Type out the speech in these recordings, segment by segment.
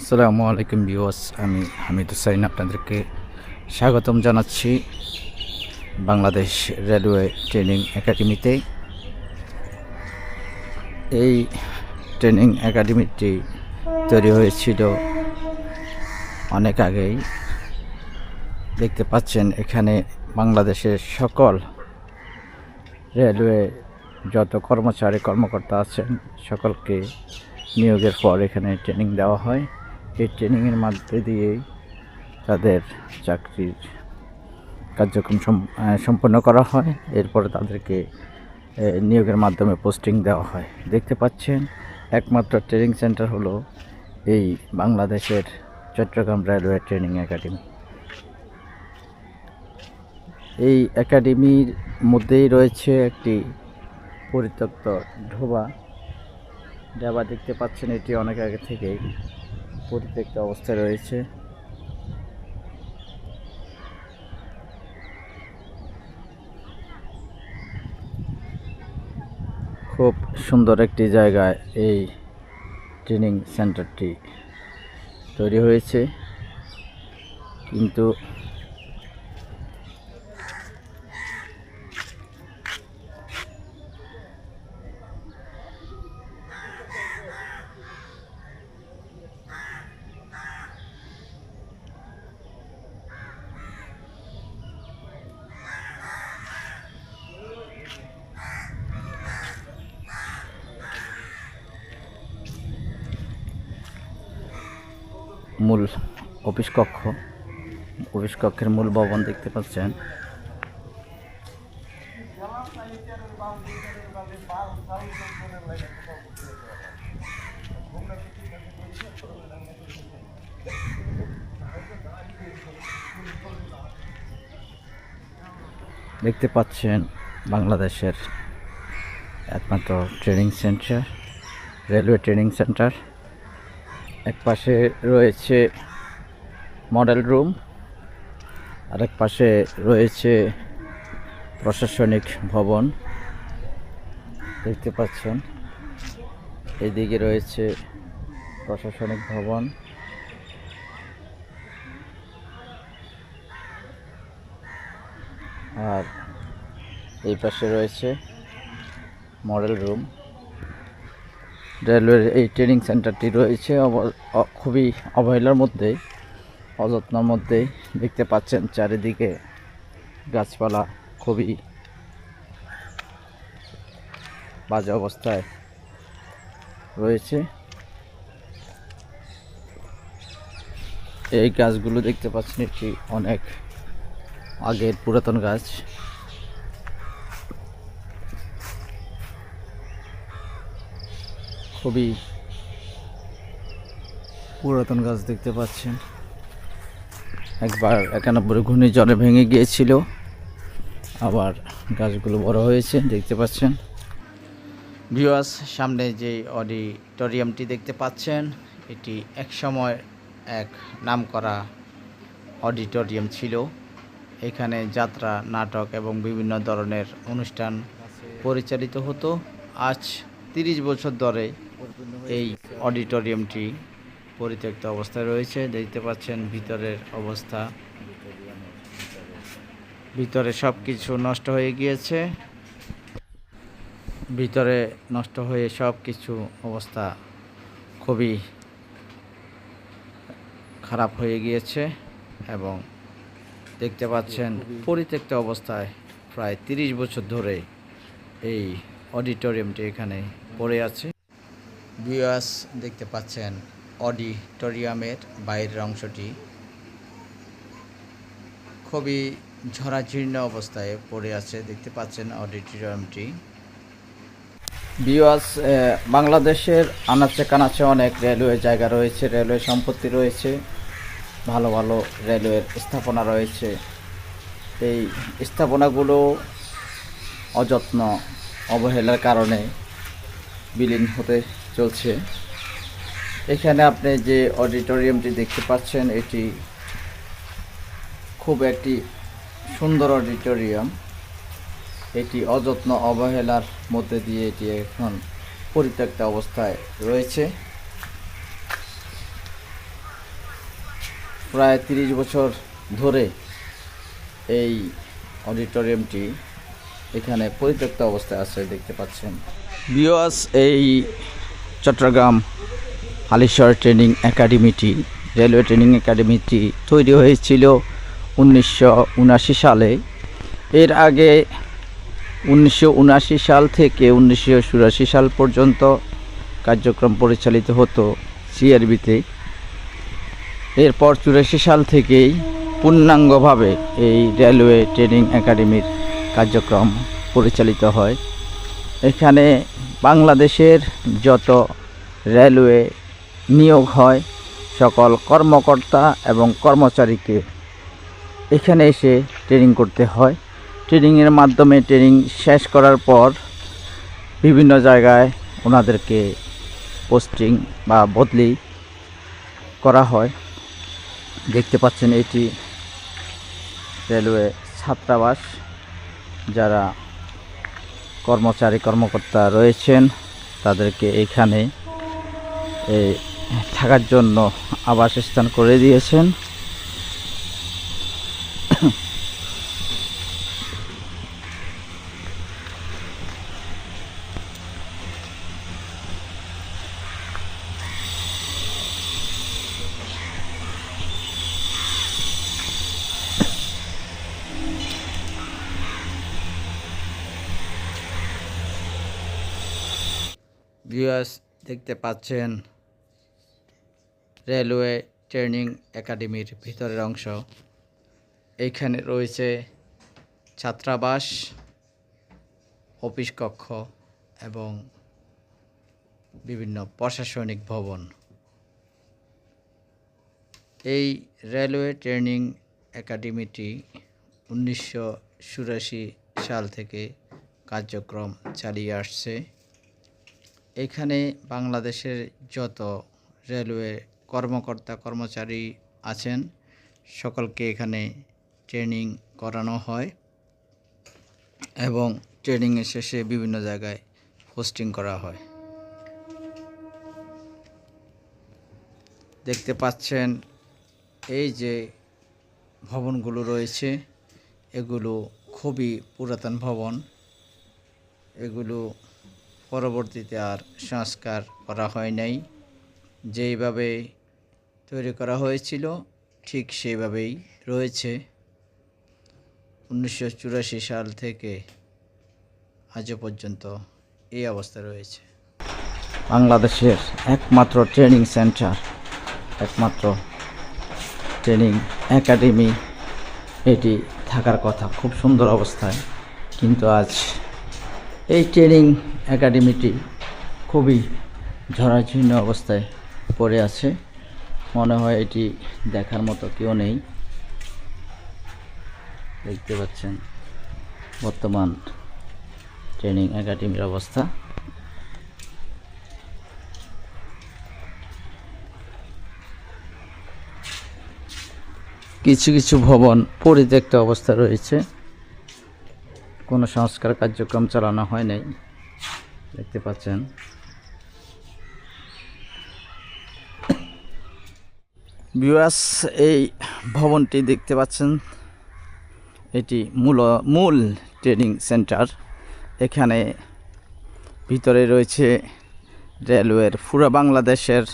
আসসালামু আলাইকুম ভিউয়ার্স, আমি হামিদ হুসাইন আপনাদেরকে স্বাগতম জানাচ্ছি বাংলাদেশ রেলওয়ে ট্রেনিং একাডেমিতে। এই ট্রেনিং একাডেমিটি তৈরি হয়েছিল অনেক আগেই। দেখতে পাচ্ছেন এখানে বাংলাদেশের সকল রেলওয়ে যত কর্মকর্তা আছেন সকলকে নিয়োগের পর এখানে ট্রেনিং দেওয়া হয়। এই ট্রেনিংয়ের মধ্যে দিয়েই তাদের চাকরির কার্যক্রম সম্পন্ন করা হয়। এরপরে তাদেরকে নিয়োগের মাধ্যমে পোস্টিং দেওয়া হয়। দেখতে পাচ্ছেন একমাত্র ট্রেনিং সেন্টার হলো এই বাংলাদেশের চট্টগ্রাম রেলওয়ে ট্রেনিং একাডেমি। এই একাডেমির মধ্যেই রয়েছে একটি পরিত্যক্ত ঢোবা। দেখতে পাচ্ছেন এটি অনেক আগে থেকেই পরিত্যক্ত অবস্থায় রয়েছে। খুব সুন্দর একটি জায়গায় এই ট্রেনিং সেন্টারটি তৈরি হয়েছে, কিন্তু মূল অফিস কক্ষের মূল ভবন দেখতে পাচ্ছেন। দেখতে পাচ্ছেন বাংলাদেশের একমাত্র training centre, railway training centre. এক পাশে রয়েছে মডেল রুম, আরেক পাশে রয়েছে প্রশাসনিক ভবন। দেখতে পাচ্ছেন এদিকে রয়েছে প্রশাসনিক ভবন, আর এই পাশে রয়েছে মডেল রুম। রেলওয়ের এই ট্রেনিং সেন্টারটি রয়েছে খুবই অবহেলার মধ্যেই, অযত্নের মধ্যেই। দেখতে পাচ্ছেন চারিদিকে গাছপালা খুবই বাজে অবস্থায় রয়েছে। এই গাছগুলো দেখতে পাচ্ছেন এটি অনেক আগের পুরাতন গাছ। খুবই পুরাতন গাছ দেখতে পাচ্ছেন। একবার 91 ঘূর্ণিঝড়ে ভেঙে গিয়েছিল, আবার গাছগুলো বড় হয়েছে দেখতে পাচ্ছেন। ভিউয়ার্স, সামনে যে অডিটোরিয়ামটি দেখতে পাচ্ছেন এটি একসময় এক নামকরা অডিটোরিয়াম ছিল। এখানে যাত্রা, নাটক এবং বিভিন্ন ধরনের অনুষ্ঠান পরিচালিত হতো। আজ 30 বছর ধরে এই অডিটোরিয়ামটি পরিত্যক্ত অবস্থায় রয়েছে। দেখতে পাচ্ছেন ভিতরের অবস্থা, ভিতরে সব কিছু নষ্ট হয়ে গিয়েছে। ভিতরে নষ্ট হয়ে সব কিছু অবস্থা খুবই খারাপ হয়ে গিয়েছে এবং দেখতে পাচ্ছেন পরিত্যক্ত অবস্থায় প্রায় 30 বছর ধরে এই অডিটোরিয়ামটি এখানে পড়ে আছে। ভিউয়ার্স, দেখতে পাচ্ছেন অডিটোরিয়ামের বাইরের অংশটি খুবই ঝরাজীর্ণ অবস্থায় পড়ে আছে। দেখতে পাচ্ছেন অডিটোরিয়ামটি। ভিউয়ার্স, বাংলাদেশের আনাচে কানাচে অনেক রেলওয়ে জায়গা রয়েছে, রেলওয়ে সম্পত্তি রয়েছে, ভালো ভালো রেলওয়ের স্থাপনা রয়েছে। এই স্থাপনাগুলো অযত্ন অবহেলার কারণে বিলীন হতে চলছে। এখানে আপনি যে অডিটোরিয়ামটি দেখতে পাচ্ছেন এটি খুব একটি সুন্দর অডিটোরিয়াম। এটি অযত্ন অবহেলার মধ্যে দিয়ে এটি এখন পরিত্যক্ত অবস্থায় রয়েছে। প্রায় 30 বছর ধরে এই অডিটোরিয়ামটি এখানে পরিত্যক্ত অবস্থায় আছে, দেখতে পাচ্ছেন। ভিউয়ার্স, এই চট্টগ্রাম হালিশহর ট্রেনিং একাডেমিটি, রেলওয়ে ট্রেনিং একাডেমিটি তৈরি হয়েছিল 1979 সালে। এর আগে 1979 সাল থেকে 1984 সাল পর্যন্ত কার্যক্রম পরিচালিত হতো সিআরবিতে। এরপর 84 সাল থেকেই পূর্ণাঙ্গভাবে এই রেলওয়ে ট্রেনিং একাডেমির কার্যক্রম পরিচালিত হয়। এখানে বাংলাদেশের যত রেলওয়ে নিয়োগ হয় সকল কর্মকর্তা এবং কর্মচারীকে এখানে এসে ট্রেনিং করতে হয়। ট্রেনিংয়ের মাধ্যমে ট্রেনিং শেষ করার পর বিভিন্ন জায়গায় ওনাদেরকে পোস্টিং বা বদলি করা হয়। দেখতে পাচ্ছেন এটি রেলওয়ে ছাত্রাবাস। যারা কর্মকর্তা রয়েছেন তাদেরকে এখানে থাকার জন্য আবাসস্থান করে দিয়েছেন। ভিউয়ার্স, দেখতে পাচ্ছেন রেলওয়ে ট্রেনিং একাডেমির ভিতরের অংশ। এইখানে রয়েছে ছাত্রাবাস, অফিস কক্ষ এবং বিভিন্ন প্রশাসনিক ভবন। এই রেলওয়ে ট্রেনিং একাডেমিটি 1984 সাল থেকে কার্যক্রম চালিয়ে আসছে। এখানে বাংলাদেশের যত রেলওয়ে কর্মচারী আছেন সকলকে এখানে ট্রেনিং করানো হয় এবং ট্রেনিংয়ের শেষে বিভিন্ন জায়গায় পোস্টিং করা হয়। দেখতে পাচ্ছেন এই যে ভবনগুলো রয়েছে এগুলো খুবই পুরাতন ভবন। এগুলো পরবর্তীতে আর সংস্কার করা হয় নাই। যেইভাবে তৈরি করা হয়েছিল ঠিক সেইভাবেই রয়েছে। 1984 সাল থেকে আজও পর্যন্ত এই অবস্থা রয়েছে। বাংলাদেশের একমাত্র ট্রেনিং সেন্টার, একমাত্র ট্রেনিং একাডেমি এটি থাকার কথা খুব সুন্দর অবস্থায়, কিন্তু আজ এই ট্রেনিং একাডেমিটি খুবই ঝরাঝীর্ণ অবস্থায় পড়ে আছে। মনে হয় এটি দেখার মতো কেউ নেই। দেখতে পাচ্ছেন বর্তমান ট্রেনিং একাডেমির অবস্থা। কিছু কিছু ভবন পরিত্যক্ত অবস্থা রয়েছে, কোনো সংস্কার কার্যক্রম চালানো হয় নাই। দেখতে পাচ্ছেন ভিউয়ার্স, এই ভবনটি দেখতে পাচ্ছেন এটি মূল ট্রেনিং সেন্টার। এখানে ভিতরে রয়েছে রেলওয়ের পুরো বাংলাদেশের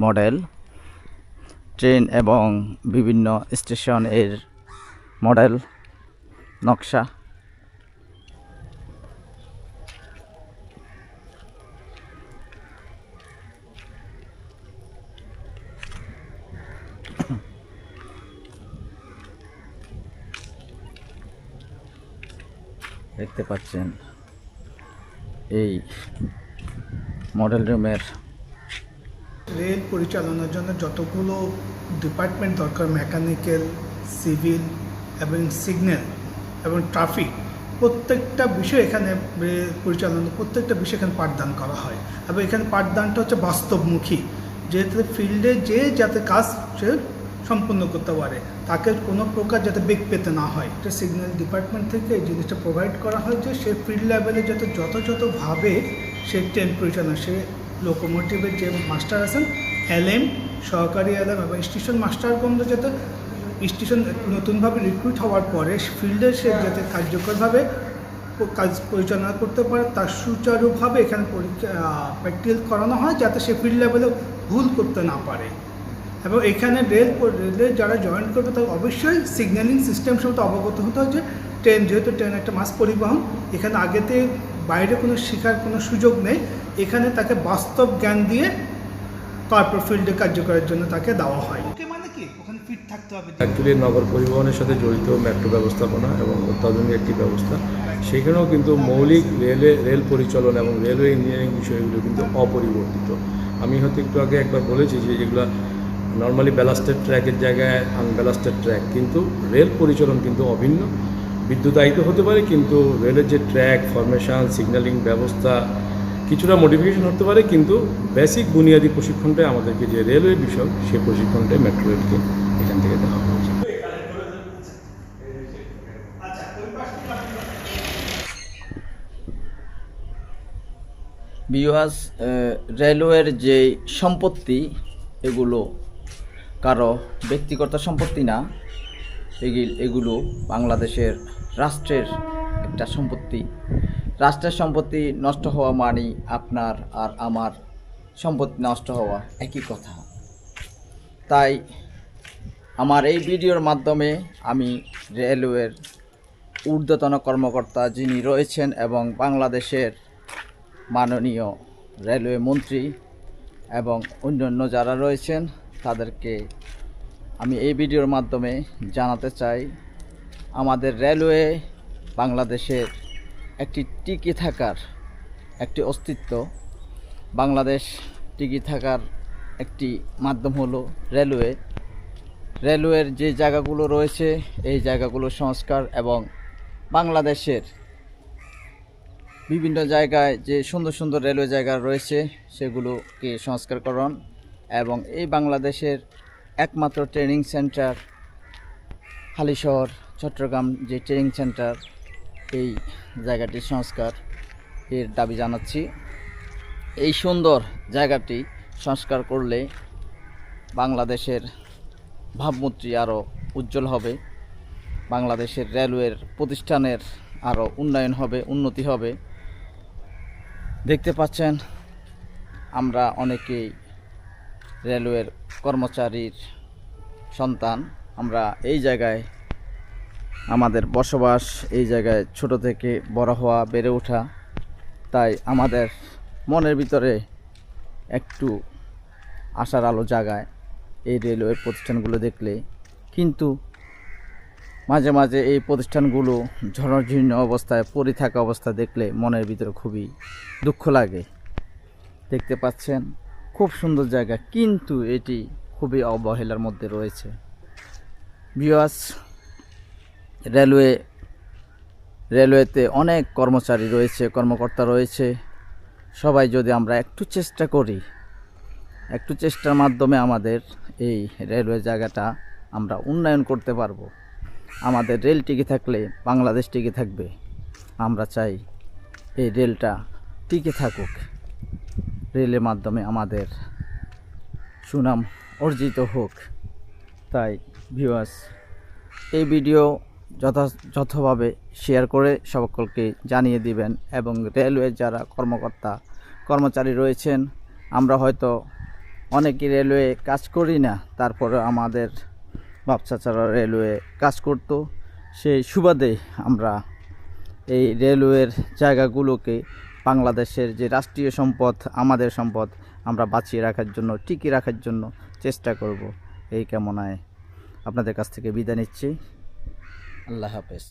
মডেল ট্রেন এবং বিভিন্ন স্টেশন এর মডেল নকশা। দেখতে পাচ্ছেন এই মডেল রুমের রেল পরিচালনার জন্য যতগুলো ডিপার্টমেন্ট দরকার, মেকানিক্যাল, সিভিল এবং সিগন্যাল এবং ট্রাফিক, প্রত্যেকটা বিষয় এখানে পরিচালনা, প্রত্যেকটা বিষয় এখানে পাঠদান করা হয়। এবং এখানে পাঠদানটা হচ্ছে বাস্তবমুখী, যেহেতু ফিল্ডে যে যাতে কাজ সে সম্পূর্ণ করতে পারে, তাকে কোনো প্রকার যাতে বেগ পেতে না হয়। এটা সিগন্যাল ডিপার্টমেন্ট থেকে এই জিনিসটা প্রোভাইড করা হয় যে সে ফিল্ড লেভেলে যাতে যথাযথভাবে সে ট্রেন পরিচালনা, সে লোকোমোটিভের যে মাস্টার আছেন এলএম, সহকারী এলএম এবং স্টেশন মাস্টারগণরা যাতে স্টেশন নতুনভাবে রিক্রুট হওয়ার পরে ফিল্ডে সে যাতে কার্যকরভাবে কাজ পরিচালনা করতে পারে তার সুচারুভাবে এখানে পরীক্ষা প্র্যাকটিক্যাল করানো হয় যাতে সে ফিল্ড লেভেলে ভুল করতে না পারে। এবং এখানে রেলে যারা জয়েন করবে তার অবশ্যই সিগন্যালিং সিস্টেম সম্বন্ধে অবগত হতে হয় যে ট্রেন, যেহেতু ট্রেন একটা মাস পরিবহন, এখানে আগেতে বাইরে কোনো শেখার কোনো সুযোগ নেই, এখানে তাকে বাস্তব জ্ঞান দিয়ে তারপর ফিল্ডে কার্যকরের জন্য তাকে দেওয়া হয়। ওকে মানে কি ওখানে ফিট থাকতে হবে। অ্যাকচুয়ালি নগর পরিবহনের সাথে জড়িত মেট্রো ব্যবস্থাপনা এবং অত্যাধুনিক একটি ব্যবস্থা, সেখানেও কিন্তু মৌলিক রেল পরিচালনা এবং রেলওয়ে ইঞ্জিনিয়ারিং বিষয়গুলো কিন্তু অপরিবর্তিত। আমি হয়তো একটু আগে একবার বলেছি যে যেগুলো নর্মালি ব্যালাস্টেড ট্র্যাকের জায়গায় আনব্যালাস্টেড ট্র্যাক, কিন্তু রেল পরিচালন কিন্তু অভিন্ন। বিদ্যুতায়িত হতে পারে, কিন্তু রেলের যে ট্র্যাক ফরমেশন, সিগন্যালিং ব্যবস্থা কিছুটা মডিফিকেশন হতে পারে, কিন্তু বেসিক বুনিয়াদী প্রশিক্ষণটাই আমাদেরকে যে রেলওয়ে বিষয়, সেই প্রশিক্ষণটাই মেট্রো রেলকে এখান থেকে দেওয়া হয়েছে। ভিউয়ার্স, রেলওয়ের যে সম্পত্তি এগুলো কারো ব্যক্তিগত সম্পত্তি না, এগুলো বাংলাদেশের রাষ্ট্রের একটা সম্পত্তি। রাষ্ট্রের সম্পত্তি নষ্ট হওয়া মানে আপনার আর আমার সম্পত্তি নষ্ট হওয়া একই কথা। তাই আমার এই ভিডিওর মাধ্যমে আমি রেলওয়ের ঊর্ধ্বতন কর্মকর্তা যিনি রয়েছেন এবং বাংলাদেশের মাননীয় রেলওয়ে মন্ত্রী এবং অন্যান্য যারা রয়েছেন তাদেরকে আমি এই ভিডিওর মাধ্যমে জানাতে চাই, আমাদের রেলওয়ে বাংলাদেশের একটি টিকে থাকার একটি অস্তিত্ব। বাংলাদেশ টিকে থাকার একটি মাধ্যম হলো রেলওয়ে। রেলওয়ের যে জায়গাগুলো রয়েছে এই জায়গাগুলো সংস্কার এবং বাংলাদেশের বিভিন্ন জায়গায় যে সুন্দর সুন্দর রেলওয়ে জায়গা রয়েছে সেগুলোকে সংস্কারকরণ এবং এই বাংলাদেশের একমাত্র ট্রেনিং সেন্টার হালিশহর চট্টগ্রাম যে ট্রেনিং সেন্টার, এই জায়গাটির সংস্কার এর দাবি জানাচ্ছি। এই সুন্দর জায়গাটি সংস্কার করলে বাংলাদেশের ভাবমূর্তি আরও উজ্জ্বল হবে, বাংলাদেশের রেলওয়ের প্রতিষ্ঠানের আরও উন্নয়ন হবে, উন্নতি হবে। দেখতে পাচ্ছেন আমরা অনেকেই রেলওয়ের কর্মচারীর সন্তান, আমরা এই জায়গায় আমাদের বসবাস, এই জায়গায় ছোট থেকে বড় হওয়া, বেড়ে ওঠা। তাই আমাদের মনের ভিতরে একটু আশার আলো জাগায় এই রেলওয়ের প্রতিষ্ঠানগুলো দেখলে, কিন্তু মাঝে মাঝে এই প্রতিষ্ঠানগুলো জরাজীর্ণ অবস্থায় পড়ে থাকা অবস্থা দেখলে মনের ভিতরে খুবই দুঃখ লাগে। দেখতে পাচ্ছেন খুব সুন্দর জায়গা, কিন্তু এটি খুবই অবহেলার মধ্যে রয়েছে। ভিউয়ার্স, রেলওয়েতে অনেক কর্মচারী রয়েছে, কর্মকর্তা রয়েছে। সবাই যদি আমরা একটু চেষ্টা করি, একটু চেষ্টার মাধ্যমে আমাদের এই রেলওয়ে জায়গাটা আমরা উন্নয়ন করতে পারবো। আমাদের রেল টিকে থাকলে বাংলাদেশ টিকে থাকবে। আমরা চাই এই রেলটা টিকে থাকুক, রেলের মাধ্যমে আমাদের সুনাম অর্জিত হোক। তাই ভিউয়ার্স, এই ভিডিও যথাযথভাবে শেয়ার করে সকলকে জানিয়ে দিবেন এবং রেলওয়ে যারা কর্মচারী রয়েছেন, আমরা হয়তো অনেকে রেলওয়ে কাজ করি না, তারপরে আমাদের বাপ চাচারা রেলওয়ে কাজ করত, সেই সুবাদে আমরা এই রেলওয়ের জায়গাগুলোকে বাংলাদেশের যে রাষ্ট্রীয় সম্পদ, আমাদের সম্পদ, আমরা বাঁচিয়ে রাখার জন্য, টিকিয়ে রাখার জন্য চেষ্টা করব। এই কামনায় আপনাদের কাছ থেকে বিদায় নিচ্ছি। আল্লাহ হাফেজ।